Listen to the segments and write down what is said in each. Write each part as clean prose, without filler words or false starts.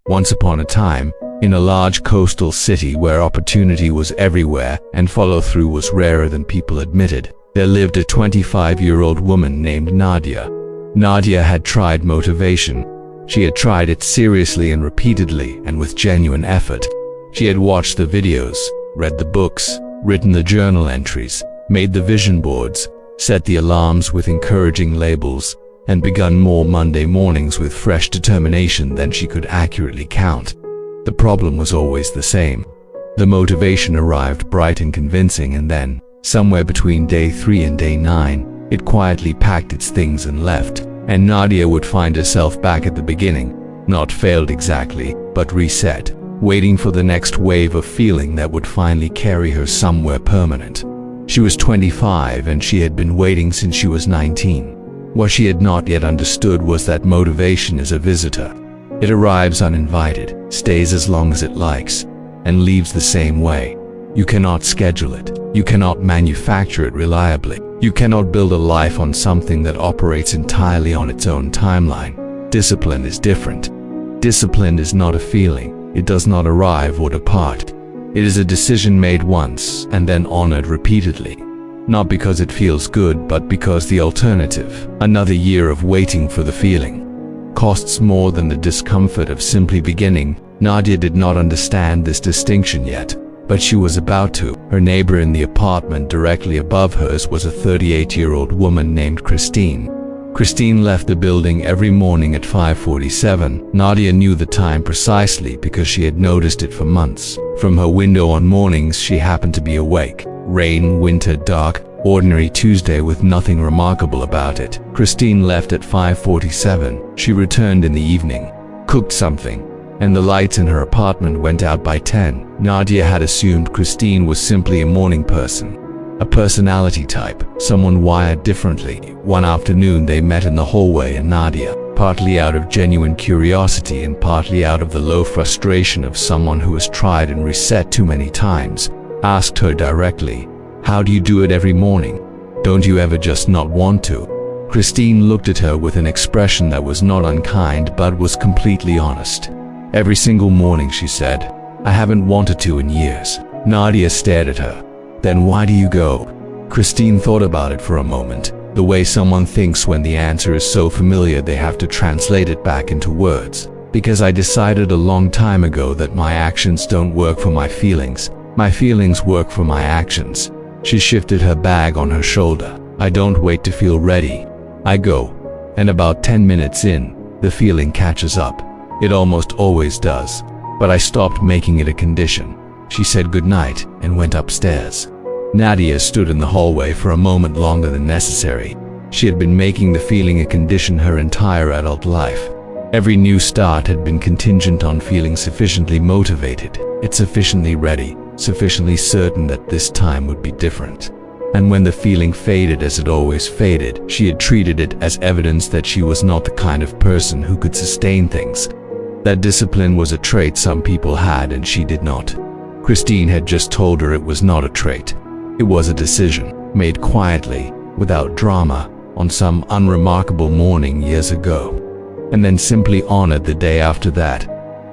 Once upon a time, in a large coastal city where opportunity was everywhere and follow-through was rarer than people admitted, there lived a 25-year-old woman named Nadia. Nadia had tried motivation. She had tried it seriously and repeatedly and with genuine effort. She had watched the videos, read the books, written the journal entries, made the vision boards, set the alarms with encouraging labels, and begun more Monday mornings with fresh determination than she could accurately count. The problem was always the same. The motivation arrived bright and convincing, and then, somewhere between day 3 and day 9, it quietly packed its things and left, and Nadia would find herself back at the beginning, not failed exactly, but reset, waiting for the next wave of feeling that would finally carry her somewhere permanent. She was 25 and she had been waiting since she was 19. What she had not yet understood was that motivation is a visitor. It arrives uninvited, stays as long as it likes, and leaves the same way. You cannot schedule it. You cannot manufacture it reliably. You cannot build a life on something that operates entirely on its own timeline. Discipline is different. Discipline is not a feeling. It does not arrive or depart. It is a decision made once and then honored repeatedly. Not because it feels good, but because the alternative, another year of waiting for the feeling, costs more than the discomfort of simply beginning. Nadia did not understand this distinction yet, but she was about to. Her neighbor in the apartment directly above hers was a 38-year-old woman named Christine. Christine left the building every morning at 5:47. Nadia knew the time precisely because she had noticed it for months. From her window on mornings she happened to be awake. Rain, winter, dark, ordinary Tuesday with nothing remarkable about it. Christine left at 5:47. She returned in the evening, cooked something, and the lights in her apartment went out by 10. Nadia had assumed Christine was simply a morning person, a personality type, someone wired differently. One afternoon they met in the hallway and Nadia, partly out of genuine curiosity and partly out of the low frustration of someone who has tried and reset too many times, asked her directly, "How do you do it every morning? Don't you ever just not want to?" Christine looked at her with an expression that was not unkind but was completely honest. "Every single morning," she said. "I haven't wanted to in years." Nadia stared at her. "Then why do you go?" Christine thought about it for a moment, the way someone thinks when the answer is so familiar they have to translate it back into words. "Because I decided a long time ago that my actions don't work for my feelings. My feelings work for my actions." She shifted her bag on her shoulder. "I don't wait to feel ready. I go. And about 10 minutes in, the feeling catches up. It almost always does. But I stopped making it a condition." She said goodnight and went upstairs. Nadia stood in the hallway for a moment longer than necessary. She had been making the feeling a condition her entire adult life. Every new start had been contingent on feeling sufficiently motivated, sufficiently ready, sufficiently certain that this time would be different. And when the feeling faded as it always faded, she had treated it as evidence that she was not the kind of person who could sustain things. That discipline was a trait some people had and she did not. Christine had just told her it was not a trait. It was a decision, made quietly, without drama, on some unremarkable morning years ago. And then simply honored the day after that,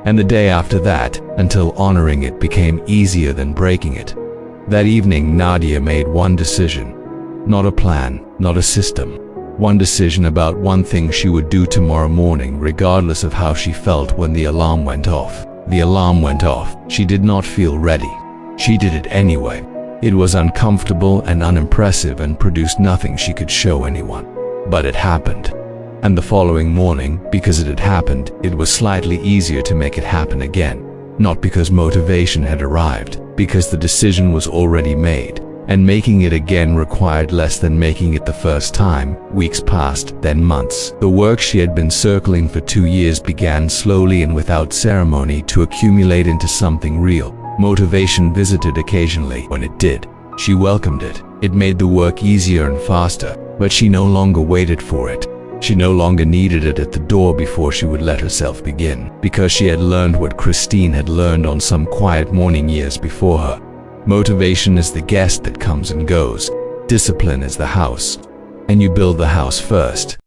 and the day after that, until honoring it became easier than breaking it. That evening Nadia made one decision. Not a plan, not a system. One decision about one thing she would do tomorrow morning regardless of how she felt when the alarm went off. The alarm went off. She did not feel ready. She did it anyway. It was uncomfortable and unimpressive and produced nothing she could show anyone. But it happened. And the following morning, because it had happened, it was slightly easier to make it happen again. Not because motivation had arrived, because the decision was already made, and making it again required less than making it the first time. Weeks passed, then months. The work she had been circling for 2 years began slowly and without ceremony to accumulate into something real. Motivation visited occasionally. When it did, she welcomed it. It made the work easier and faster, but she no longer waited for it. She no longer needed it at the door before she would let herself begin, because she had learned what Christine had learned on some quiet morning years before her. Motivation is the guest that comes and goes. Discipline is the house. And you build the house first.